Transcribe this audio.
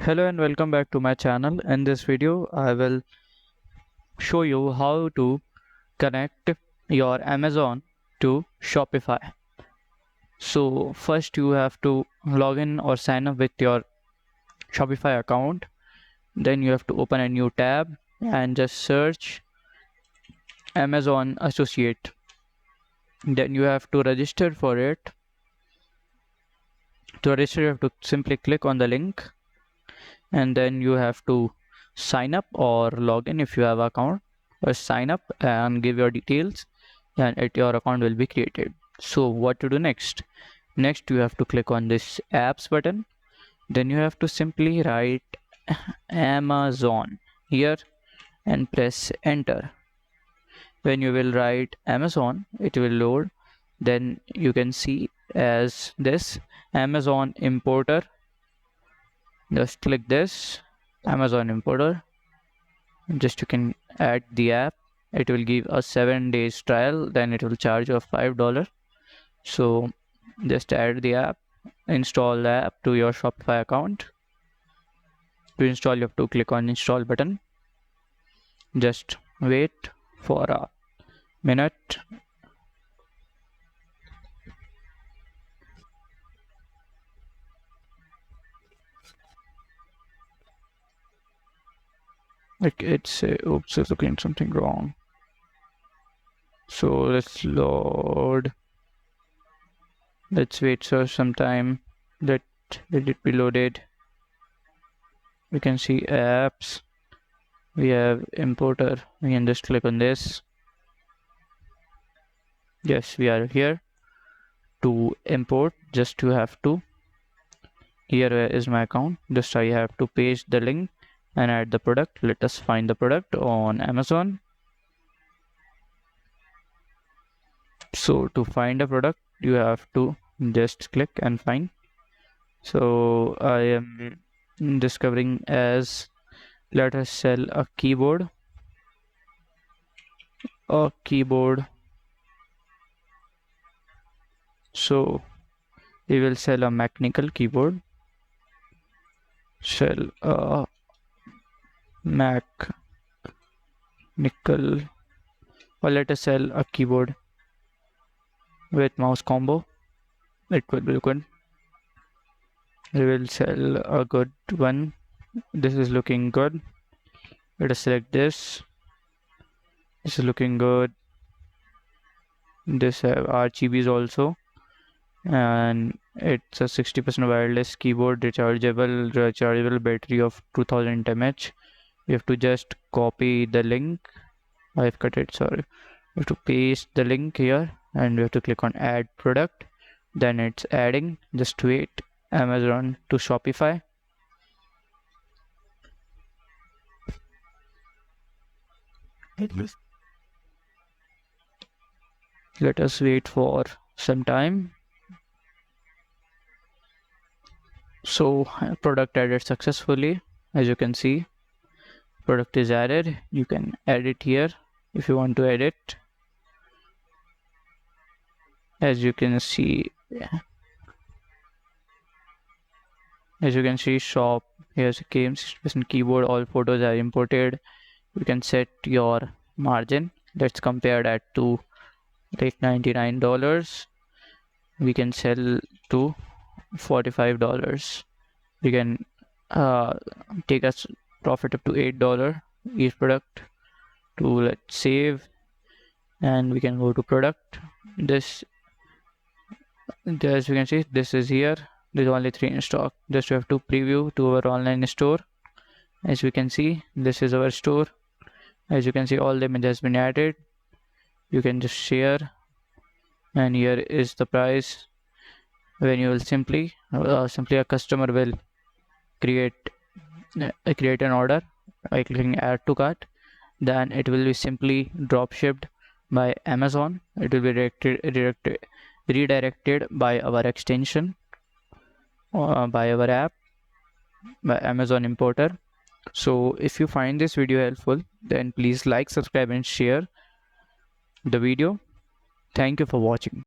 Hello and welcome back to my channel. In this video, I will show you how to connect your Amazon to Shopify. So first you have to log in or sign up with your Shopify account. Then you have to open a new tab and just search Amazon Associate. Then you have to register for it. To register, you have to simply click on the link and then you have to sign up or log in if you have an account, or sign up and give your details and your account will be created. So what to do next? Next you have to click on this apps button. Then you have to simply write Amazon here and press enter. When you will write Amazon, it will load. Then you can see as this Amazon importer. Just click this Amazon importer. Just you can add the app. It will give a 7 days trial, then it will charge you $5. So just add the app, install the app to your Shopify account. To install, you have to click on install button. Just wait for a minute. It's oops, it's looking something wrong. So let's load. Let's wait for some time. Let it be loaded. We can see apps. We have importer. We can just click on this. Yes, we are here. To import, just you have to, here is my account. Just I have to paste the link and add the product. Let us find the product on Amazon. So to find a product, you have to just click and find. So I am discovering as, let us sell a keyboard. So we will sell a mechanical keyboard. Sell a mechanical, or let us sell a keyboard with mouse combo. It will be good. We will sell a good one. This is looking good. Let us select this. This is looking good. This have RGBs also, and it's a 60% wireless keyboard, rechargeable battery of 2000 mAh. You have to just copy the link. I've cut it, sorry. You have to paste the link here and we have to click on add product. Then it's adding. Just wait. Amazon to Shopify. Let us wait for some time. So product added successfully. As you can see, product is added. You can edit here if you want to edit. As you can see, shop, here's a game 60% keyboard, all photos are imported. You can set your margin. Let's compare that to like $99. We can sell to $45. We can take us profit up to $8 each product. To let's save, and we can go to product. This, as you can see, this is here. There's only 3 in stock. Just you have to preview to our online store. As we can see, this is our store. As you can see, all the image has been added. You can just share, and here is the price. When you will simply a customer will create an order by clicking add to cart, then it will be simply drop shipped by Amazon. It will be redirected by our extension, by our app, by Amazon importer. So if you find this video helpful, then please like, subscribe and share the video. Thank you for watching.